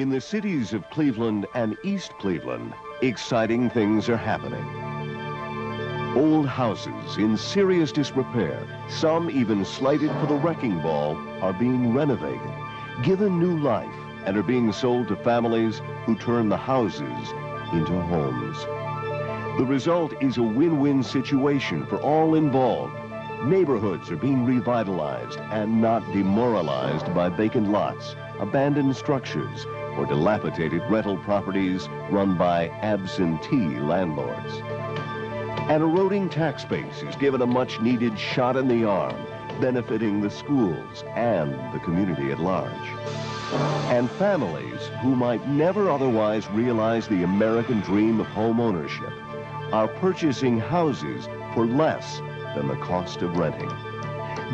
In the cities of Cleveland and East Cleveland, exciting things are happening. Old houses in serious disrepair, some even slated for the wrecking ball, are being renovated, given new life, and are being sold to families who turn the houses into homes. The result is a win-win situation for all involved. Neighborhoods are being revitalized and not demoralized by vacant lots, abandoned structures, or dilapidated rental properties run by absentee landlords. An eroding tax base is given a much-needed shot in the arm, benefiting the schools and the community at large. And families who might never otherwise realize the American dream of home ownership are purchasing houses for less than the cost of renting.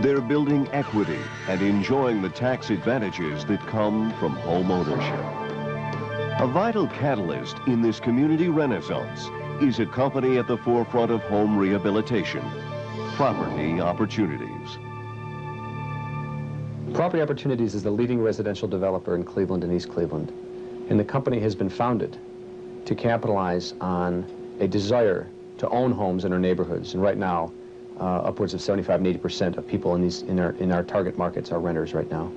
They're building equity and enjoying the tax advantages that come from home ownership. A vital catalyst in this community renaissance is a company at the forefront of home rehabilitation, Property Opportunities. Property Opportunities is the leading residential developer in Cleveland and East Cleveland, and the company has been founded to capitalize on a desire to own homes in our neighborhoods. And right now, upwards of 75 and 80% of people in our target markets are renters right now.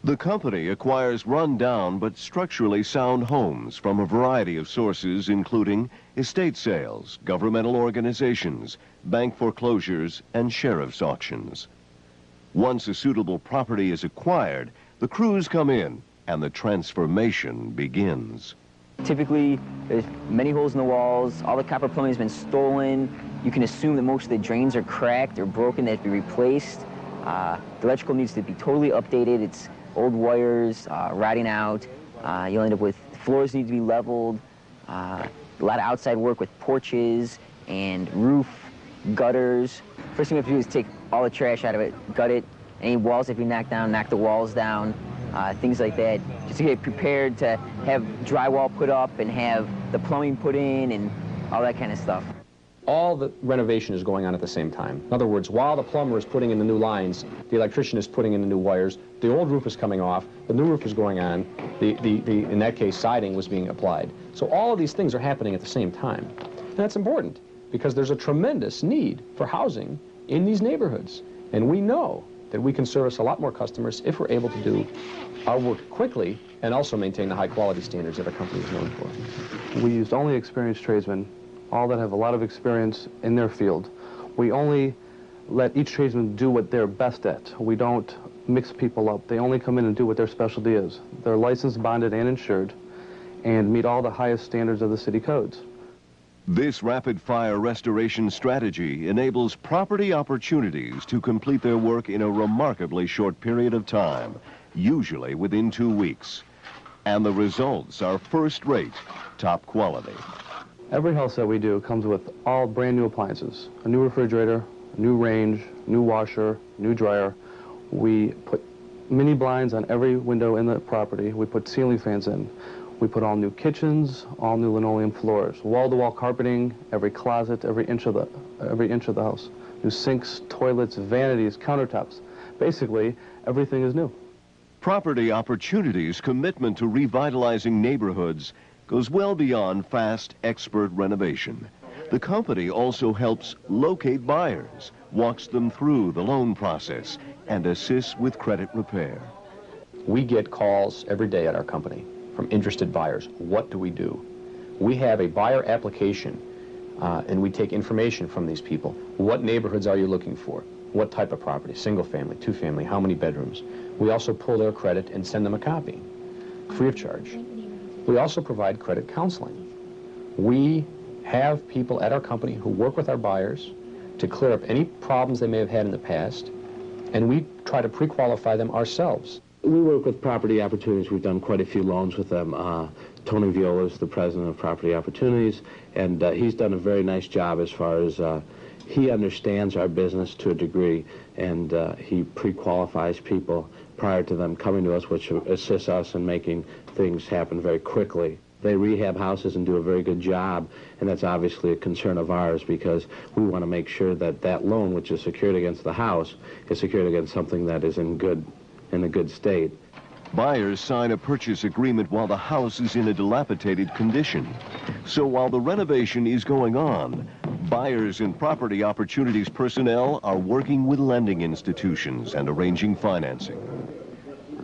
The company acquires run-down but structurally sound homes from a variety of sources, including estate sales, governmental organizations, bank foreclosures, and sheriff's auctions. Once a suitable property is acquired, the crews come in and the transformation begins. Typically, there's many holes in the walls, all the copper plumbing has been stolen. You can assume that most of the drains are cracked or broken, they have to be replaced. The electrical needs to be totally updated. It's old wires, rotting out. You'll end up with floors need to be leveled, a lot of outside work with porches and roof, gutters. First thing we have to do is take all the trash out of it, gut it. Any walls that we knock down, knock the walls down, things like that, just to get prepared to have drywall put up and have the plumbing put in and all that kind of stuff. All the renovation is going on at the same time. In other words, while the plumber is putting in the new lines, the electrician is putting in the new wires, the old roof is coming off, the new roof is going on, in that case, siding was being applied. So all of these things are happening at the same time. And that's important because there's a tremendous need for housing in these neighborhoods. And we know that we can service a lot more customers if we're able to do our work quickly and also maintain the high quality standards that our company is known for. We used only experienced tradesmen, all that have a lot of experience in their field. We only let each tradesman do what they're best at. We don't mix people up. They only come in and do what their specialty is. They're licensed, bonded, and insured, and meet all the highest standards of the city codes. This rapid-fire restoration strategy enables Property Opportunities to complete their work in a remarkably short period of time, usually within 2 weeks. And the results are first-rate, top quality. Every house that we do comes with all brand new appliances, a new refrigerator, a new range, new washer, new dryer. We put mini blinds on every window in the property. We put ceiling fans in. We put all new kitchens, all new linoleum floors, wall-to-wall carpeting, every closet, every inch of the house. New sinks, toilets, vanities, countertops. Basically, everything is new. Property Opportunities' commitment to revitalizing neighborhoods goes well beyond fast, expert renovation. The company also helps locate buyers, walks them through the loan process, and assists with credit repair. We get calls every day at our company from interested buyers. What do we do? We have a buyer application, and we take information from these people. What neighborhoods are you looking for? What type of property? Single family, two family, how many bedrooms? We also pull their credit and send them a copy, free of charge. We also provide credit counseling. We have people at our company who work with our buyers to clear up any problems they may have had in the past, and we try to pre-qualify them ourselves. We work with Property Opportunities. We've done quite a few loans with them. Tony Viola is the president of Property Opportunities, and he's done a very nice job as far as he understands our business to a degree, and he pre-qualifies people prior to them coming to us, which assists us in making things happen very quickly. They rehab houses and do a very good job, and that's obviously a concern of ours because we want to make sure that that loan, which is secured against the house, is secured against something that is in a good state. Buyers sign a purchase agreement while the house is in a dilapidated condition. So while the renovation is going on, buyers and property opportunities personnel are working with lending institutions and arranging financing.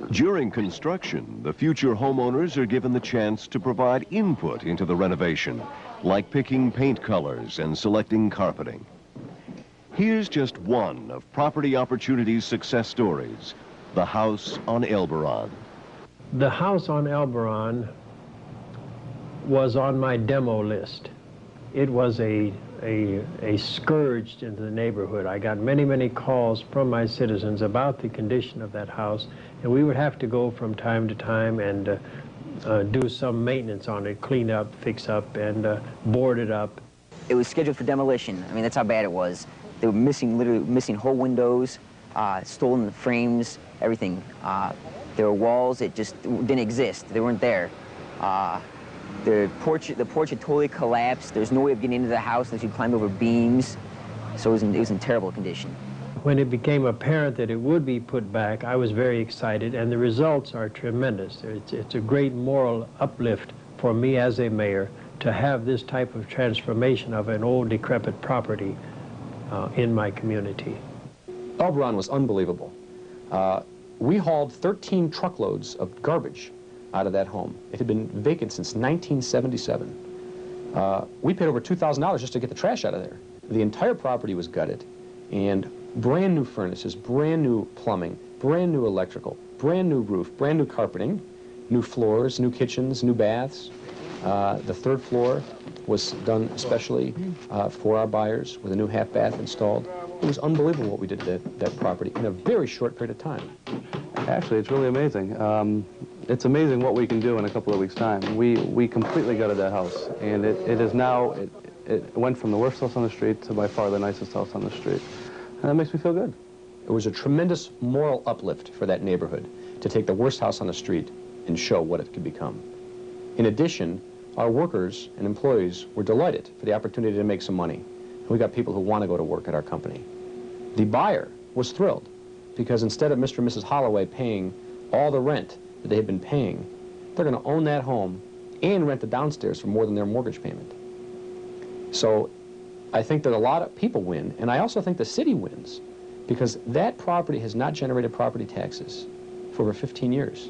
During construction, the future homeowners are given the chance to provide input into the renovation, like picking paint colors and selecting carpeting. Here's just one of Property Opportunities' success stories, the house on Elberon. The house on Elberon was on my demo list. It was a scourge into the neighborhood. I got many, many calls from my citizens about the condition of that house, and we would have to go from time to time and do some maintenance on it, clean up, fix up, and board it up. It was scheduled for demolition. I mean, that's how bad it was. They were missing, literally missing whole windows, stolen frames, everything. There were walls that just didn't exist. They weren't there. The porch had totally collapsed. There's no way of getting into the house unless you climbed over beams. So it was in terrible condition. When it became apparent that it would be put back, I was very excited, and the results are tremendous. It's a great moral uplift for me as a mayor to have this type of transformation of an old decrepit property in my community. Elberon was unbelievable. We hauled 13 truckloads of garbage out of that home. It had been vacant since 1977. We paid over $2,000 just to get the trash out of there. The entire property was gutted, and brand new furnaces, brand new plumbing, brand new electrical, brand new roof, brand new carpeting, new floors, new kitchens, new baths. The third floor was done especially for our buyers with a new half bath installed. It was unbelievable what we did to that property in a very short period of time. Actually, it's really amazing. It's amazing what we can do in a couple of weeks' time. We completely gutted that house, and it is now, it went from the worst house on the street to by far the nicest house on the street. And that makes me feel good. It was a tremendous moral uplift for that neighborhood to take the worst house on the street and show what it could become. In addition, our workers and employees were delighted for the opportunity to make some money. We got people who want to go to work at our company. The buyer was thrilled because instead of Mr. and Mrs. Holloway paying all the rent that they had been paying, they're going to own that home and rent the downstairs for more than their mortgage payment. So I think that a lot of people win, and I also think the city wins because that property has not generated property taxes for over 15 years.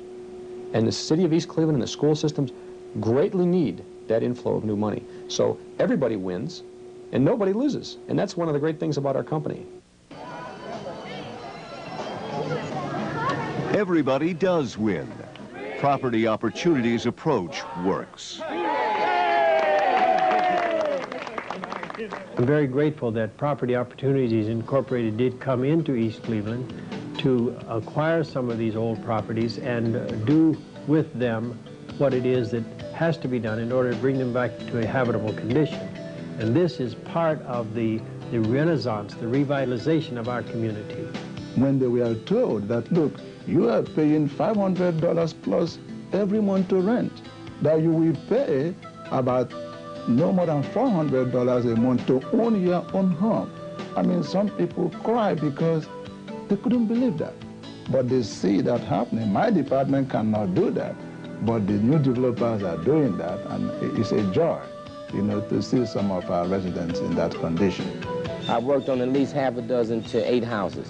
And the city of East Cleveland and the school systems greatly need that inflow of new money. So everybody wins and nobody loses. And that's one of the great things about our company. Everybody does win. Property Opportunities' approach works. I'm very grateful that Property Opportunities Incorporated did come into East Cleveland to acquire some of these old properties and do with them what it is that has to be done in order to bring them back to a habitable condition. And this is part of the renaissance, the revitalization of our community. When they were told that, look, you are paying $500 plus every month to rent, that you will pay about no more than $400 a month to own your own home. I mean, some people cry because they couldn't believe that. But they see that happening. My department cannot do that, but the new developers are doing that, and it's a joy, you know, to see some of our residents in that condition. I've worked on at least half a dozen to 8 houses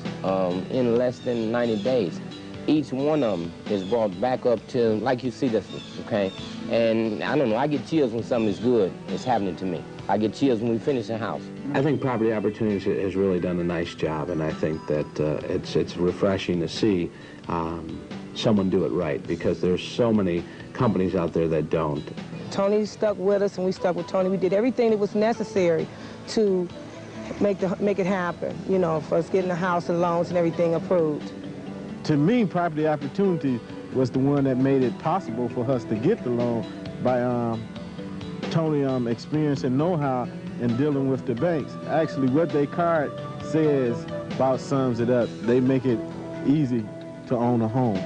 in less than 90 days. Each one of them is brought back up to, like you see this one, okay? And I don't know, I get chills when something is good is happening to me. I get chills when we finish a house. I think Property Opportunities has really done a nice job, and I think that it's refreshing to see someone do it right, because there's so many companies out there that don't. Tony stuck with us, and we stuck with Tony. We did everything that was necessary to make it happen, you know, for us getting the house and loans and everything approved. To me, Property Opportunity was the one that made it possible for us to get the loan by Tony experience and know-how in dealing with the banks. Actually, what their card says about sums it up. They make it easy to own a home.